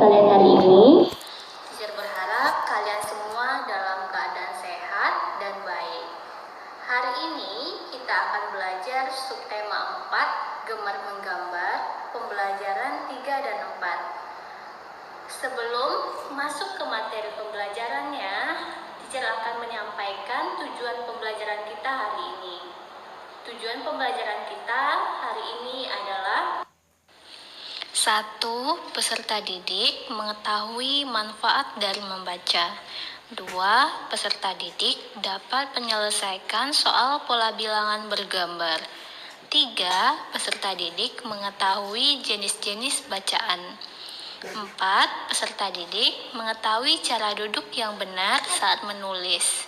kalian hari ini? Teacher berharap kalian semua dalam keadaan sehat dan baik. Hari ini kita akan belajar subtema 4, gemar menggambar, pembelajaran 3 dan 4. Sebelum masuk ke materi pembelajarannya, teacher akan menyampaikan tujuan pembelajaran kita hari ini. Tujuan pembelajaran kita hari ini adalah 1. Peserta didik mengetahui manfaat dari membaca. 2. Peserta didik dapat menyelesaikan soal pola bilangan bergambar. 3. Peserta didik mengetahui jenis-jenis bacaan. 4. Peserta didik mengetahui cara duduk yang benar saat menulis.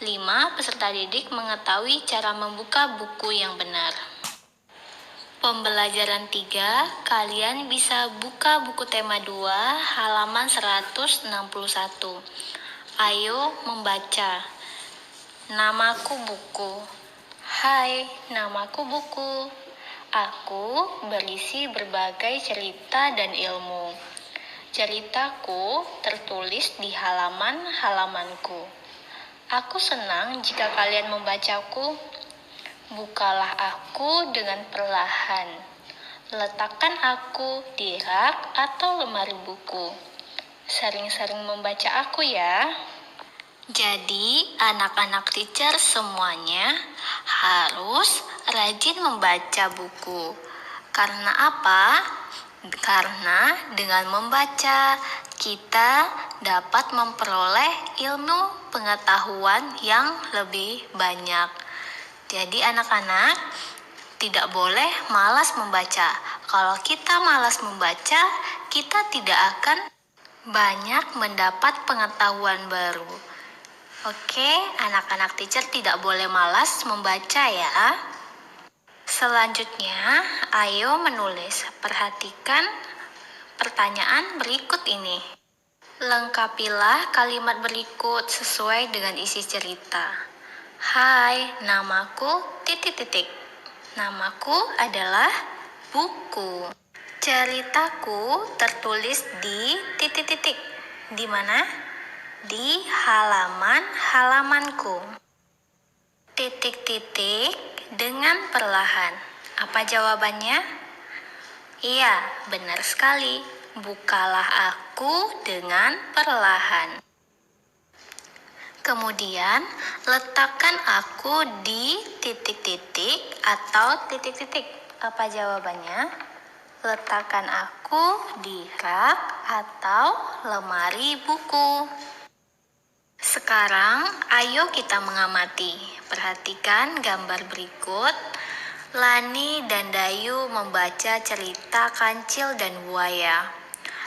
5. Peserta didik mengetahui cara membuka buku yang benar. Pembelajaran 3, kalian bisa buka buku tema 2, halaman 161. Ayo membaca. Namaku buku. Hai, namaku buku. Aku berisi berbagai cerita dan ilmu. Ceritaku tertulis di halaman-halamanku. Aku senang jika kalian membacaku. Bukalah aku dengan perlahan. Letakkan aku di rak atau lemari buku. Sering-sering membaca aku ya. Jadi, anak-anak teacher semuanya harus rajin membaca buku. Karena apa? Karena dengan membaca, kita dapat memperoleh ilmu pengetahuan yang lebih banyak. Jadi anak-anak tidak boleh malas membaca. Kalau kita malas membaca, kita tidak akan banyak mendapat pengetahuan baru. Oke, anak-anak teacher tidak boleh malas membaca ya. Selanjutnya, ayo menulis. Perhatikan pertanyaan berikut ini. Lengkapilah kalimat berikut sesuai dengan isi cerita. Hai, namaku ... Namaku adalah buku. Ceritaku tertulis di ... Di mana? Di halamanku. ... dengan perlahan. Apa jawabannya? Iya, benar sekali. Bukalah aku dengan perlahan. Kemudian, letakkan aku di ... atau ... Apa jawabannya? Letakkan aku di rak atau lemari buku. Sekarang, ayo kita mengamati. Perhatikan gambar berikut. Lani dan Dayu membaca cerita Kancil dan Buaya.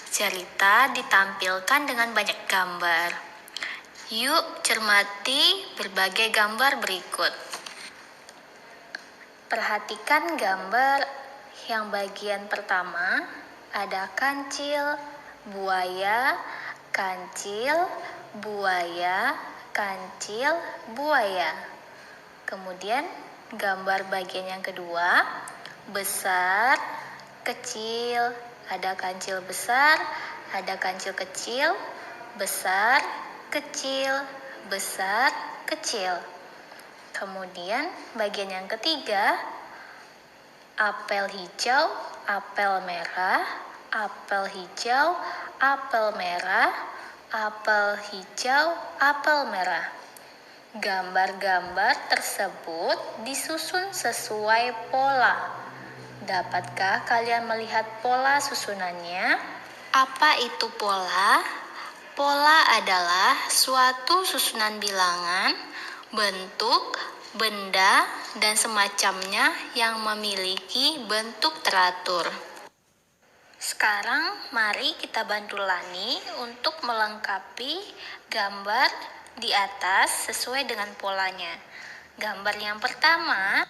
Cerita ditampilkan dengan banyak gambar. Yuk cermati berbagai gambar berikut. Perhatikan gambar yang bagian pertama, ada kancil, buaya, kancil, buaya, kancil, buaya. Kemudian gambar bagian yang kedua, besar, kecil, ada kancil besar, ada kancil kecil, besar, kecil, besar, kecil. Kemudian bagian yang ketiga, apel hijau, apel merah, apel hijau, apel merah, apel hijau, apel merah. Gambar-gambar tersebut disusun sesuai pola. Dapatkah kalian melihat pola susunannya? Apa itu pola? Pola adalah suatu susunan bilangan, bentuk, benda, dan semacamnya yang memiliki bentuk teratur. Sekarang mari kita bantu Lani untuk melengkapi gambar di atas sesuai dengan polanya. Gambar yang pertama,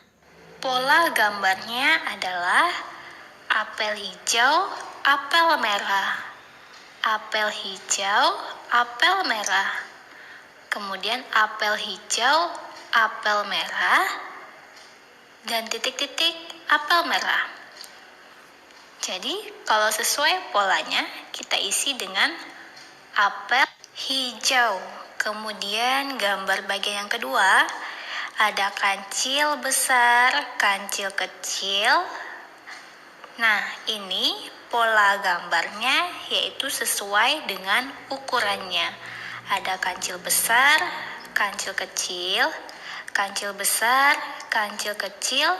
pola gambarnya adalah apel hijau, apel merah. Apel hijau, apel merah. Kemudian apel hijau, apel merah, dan apel merah. Jadi, kalau sesuai polanya, kita isi dengan apel hijau. Kemudian gambar bagian yang kedua, ada kancil besar, kancil kecil. Nah, ini pola gambarnya yaitu sesuai dengan ukurannya. Ada kancil besar, kancil kecil, kancil besar, kancil kecil,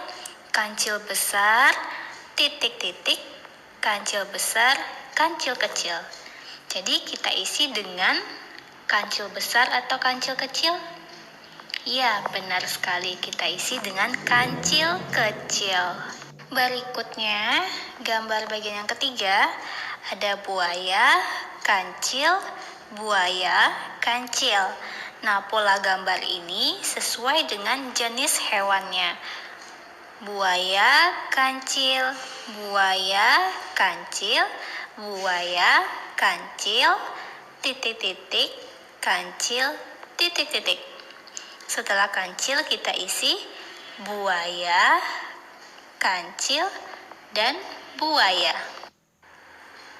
kancil besar, titik-titik, kancil besar, kancil kecil. Jadi kita isi dengan kancil besar atau kancil kecil? Ya, benar sekali, kita isi dengan kancil kecil. Berikutnya, gambar bagian yang ketiga, ada buaya, kancil, buaya, kancil. Nah, pola gambar ini sesuai dengan jenis hewannya. Buaya, kancil, buaya, kancil, buaya, kancil, titik-titik, kancil, titik-titik. Setelah kancil kita isi buaya, kancil, dan buaya.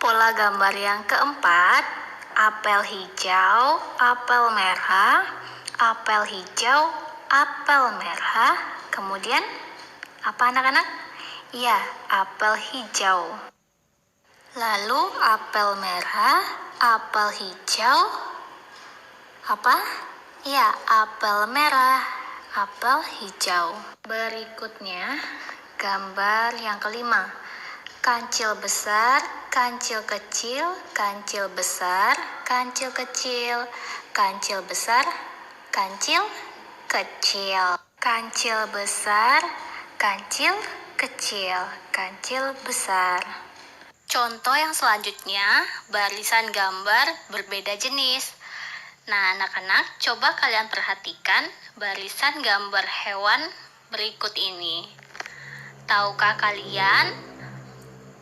Pola gambar yang keempat, apel hijau, apel merah, apel hijau, apel merah. Kemudian apa anak-anak? Ya, apel hijau. Lalu apel merah, apel hijau, apa? Ya, apel merah, apel hijau. Berikutnya, gambar yang kelima. Kancil besar, kancil kecil, kancil besar, kancil kecil, kancil besar, kancil kecil. Kancil besar, kancil kecil, kancil besar. Contoh yang selanjutnya, barisan gambar berbeda jenis. Nah, anak-anak, coba kalian perhatikan barisan gambar hewan berikut ini. Tahukah kalian,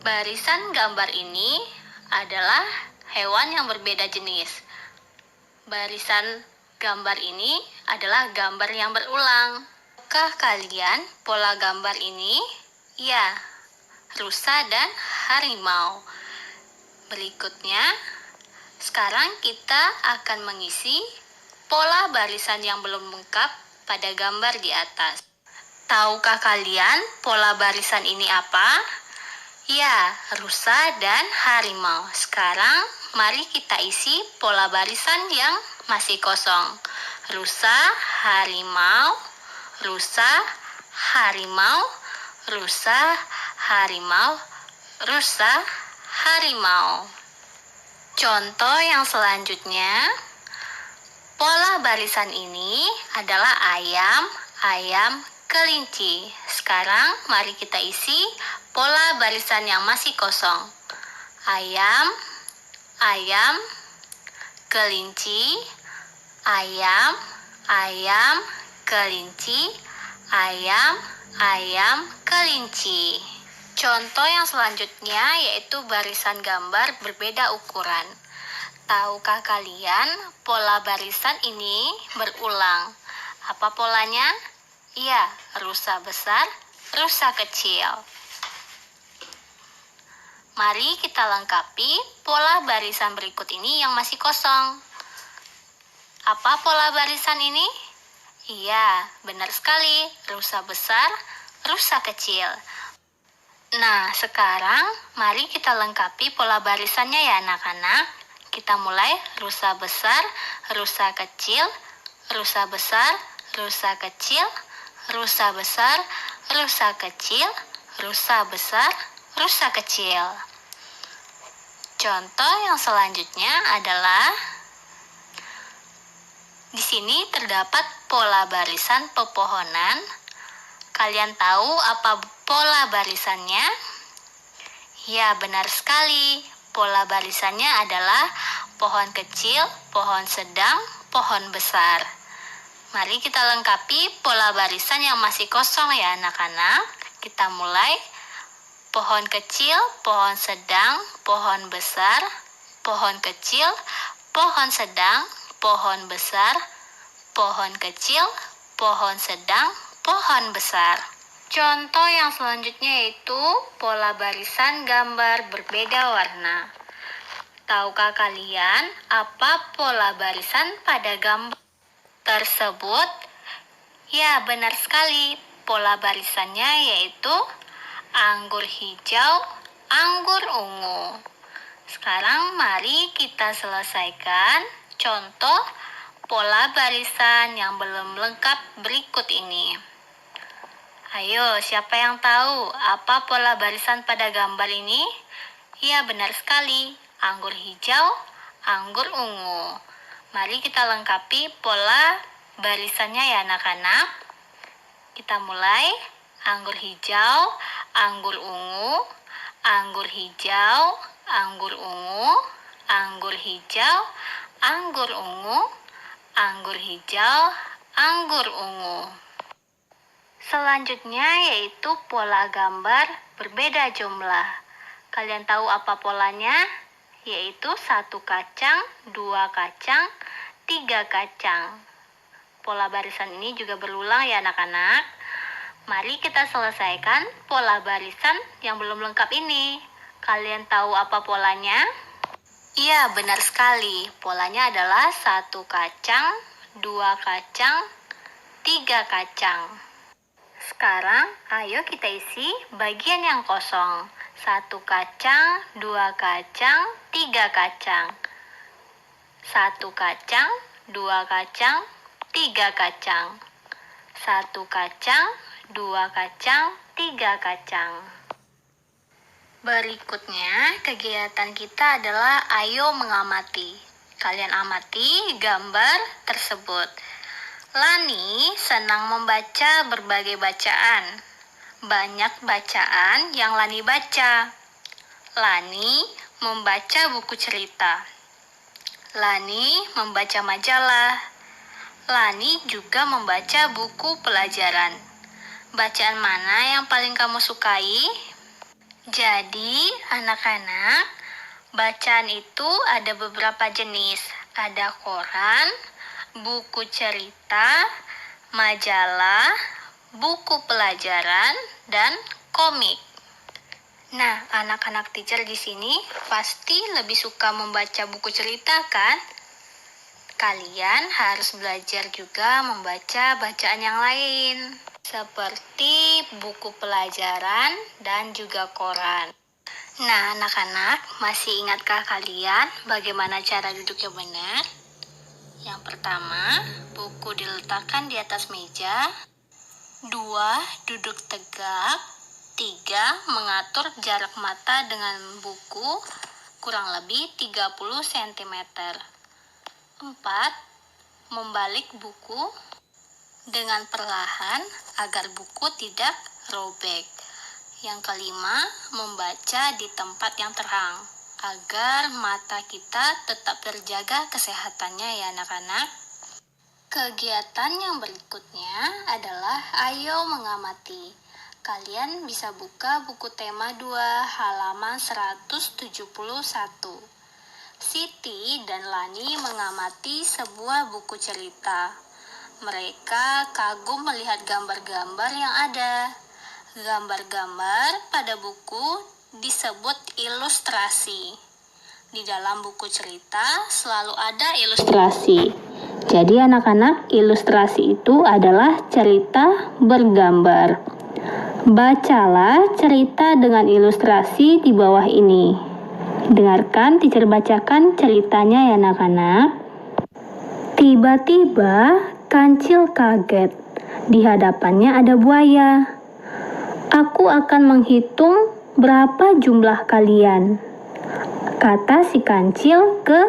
barisan gambar ini adalah hewan yang berbeda jenis. Barisan gambar ini adalah gambar yang berulang. Tahukah kalian pola gambar ini? Ya, rusa dan harimau. Berikutnya, sekarang kita akan mengisi pola barisan yang belum lengkap pada gambar di atas. Tahukah kalian pola barisan ini apa? Ya, rusa dan harimau. Sekarang mari kita isi pola barisan yang masih kosong. Rusa, harimau, rusa, harimau, rusa, harimau, rusa, harimau. Contoh yang selanjutnya, pola barisan ini adalah ayam, ayam, kelinci. Sekarang mari kita isi pola barisan yang masih kosong. Ayam, ayam, kelinci, ayam, ayam, kelinci, ayam, ayam, kelinci. Contoh yang selanjutnya yaitu barisan gambar berbeda ukuran. Tahukah kalian pola barisan ini berulang? Apa polanya? Ya, rusa besar, rusa kecil. Mari kita lengkapi pola barisan berikut ini yang masih kosong. Apa pola barisan ini? Iya, benar sekali, rusa besar, rusa kecil. Nah, sekarang mari kita lengkapi pola barisannya ya anak-anak. Kita mulai rusa besar, rusa kecil, rusa besar, rusa kecil, rusa besar, rusa kecil, rusa besar, rusa kecil. Contoh yang selanjutnya adalah di sini terdapat pola barisan pepohonan. Kalian tahu apa pola barisannya? Ya, benar sekali. Pola barisannya adalah pohon kecil, pohon sedang, pohon besar. Mari kita lengkapi pola barisan yang masih kosong ya anak-anak. Kita mulai pohon kecil, pohon sedang, pohon besar, pohon kecil, pohon sedang, pohon besar, pohon kecil, pohon sedang, pohon besar. Contoh yang selanjutnya yaitu pola barisan gambar berbeda warna. Tahukah kalian apa pola barisan pada gambar tersebut? Ya, benar sekali. Pola barisannya yaitu anggur hijau, anggur ungu. Sekarang mari kita selesaikan contoh pola barisan yang belum lengkap berikut ini. Ayo, siapa yang tahu apa pola barisan pada gambar ini? Ya, benar sekali. Anggur hijau, anggur ungu. Mari kita lengkapi pola barisannya ya anak-anak. Kita mulai. Anggur hijau, anggur ungu, anggur hijau, anggur ungu, anggur hijau, anggur ungu, anggur hijau, anggur ungu. Selanjutnya yaitu pola gambar berbeda jumlah. Kalian tahu apa polanya? Yaitu 1 kacang, 2 kacang, 3 kacang. Pola barisan ini juga berulang ya anak-anak. Mari kita selesaikan pola barisan yang belum lengkap ini. Kalian tahu apa polanya? Iya, benar sekali. Polanya adalah 1 kacang, 2 kacang, 3 kacang. Sekarang, ayo kita isi bagian yang kosong. 1 kacang, 2 kacang, 3 kacang. 1 kacang, 2 kacang, 3 kacang. 1 kacang, 2 kacang, 3 kacang. Berikutnya, kegiatan kita adalah ayo mengamati. Kalian amati gambar tersebut. Lani senang membaca berbagai bacaan. Banyak bacaan yang Lani baca. Lani membaca buku cerita. Lani membaca majalah. Lani juga membaca buku pelajaran. Bacaan mana yang paling kamu sukai? Jadi, anak-anak, bacaan itu ada beberapa jenis. Ada koran, buku cerita, majalah, buku pelajaran, dan komik. Nah, anak-anak teacher di sini pasti lebih suka membaca buku cerita kan? Kalian harus belajar juga membaca bacaan yang lain, seperti buku pelajaran dan juga koran. Nah, anak-anak, masih ingatkah kalian bagaimana cara duduk yang benar? Yang pertama, buku diletakkan di atas meja. 2, duduk tegak. 3, mengatur jarak mata dengan buku kurang lebih 30 cm. 4, membalik buku dengan perlahan agar buku tidak robek. Yang kelima, membaca di tempat yang terang agar mata kita tetap terjaga kesehatannya ya anak-anak. Kegiatan yang berikutnya adalah ayo mengamati. Kalian bisa buka buku tema 2 halaman 171. Siti dan Lani mengamati sebuah buku cerita. Mereka kagum melihat gambar-gambar yang ada. Gambar-gambar pada buku disebut ilustrasi. Di dalam buku cerita selalu ada ilustrasi. Jadi anak-anak, ilustrasi itu adalah cerita bergambar. Bacalah cerita dengan ilustrasi di bawah ini. Dengarkan teacher bacakan ceritanya ya anak-anak. Tiba-tiba Kancil kaget. Di hadapannya ada buaya. Aku akan menghitung berapa jumlah kalian, kata si Kancil ke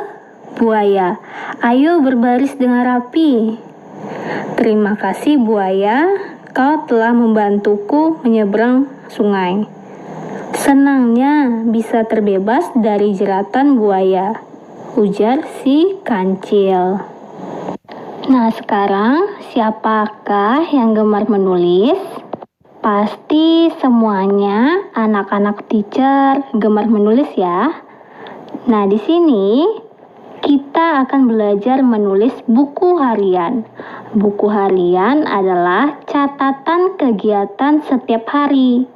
buaya. Ayo berbaris dengan rapi. Terima kasih buaya, kau telah membantuku menyeberang sungai. Senangnya bisa terbebas dari jeratan buaya, ujar si Kancil. Nah, sekarang siapakah yang gemar menulis? Pasti semuanya anak-anak teacher gemar menulis ya. Nah, di sini kita akan belajar menulis buku harian. Buku harian adalah catatan kegiatan setiap hari.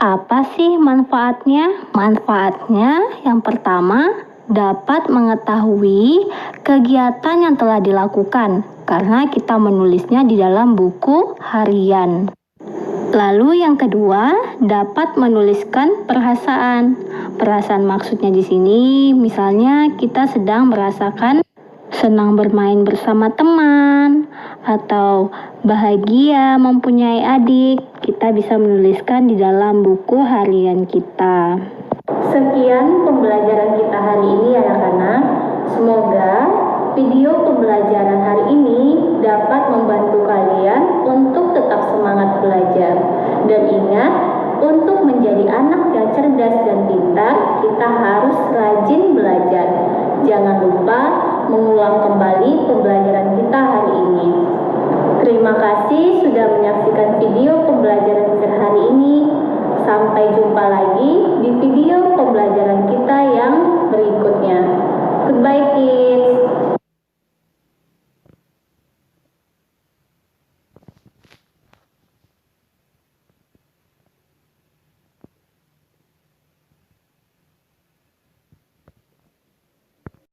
Apa sih manfaatnya? Manfaatnya yang pertama, dapat mengetahui kegiatan yang telah dilakukan karena kita menulisnya di dalam buku harian. Lalu yang kedua, dapat menuliskan perasaan. Perasaan maksudnya di sini, misalnya kita sedang merasakan senang bermain bersama teman atau bahagia mempunyai adik, kita bisa menuliskan di dalam buku harian kita. Sekian pembelajaran kita hari ini anak-anak. Semoga video pembelajaran hari ini dapat membantu kalian untuk tetap semangat belajar. Dan ingat, untuk menjadi anak yang cerdas dan pintar, kita harus rajin belajar. Jangan lupa mengulang kembali pembelajaran kita hari ini. Terima kasih sudah menyaksikan video pembelajaran kita hari ini. Sampai jumpa lagi.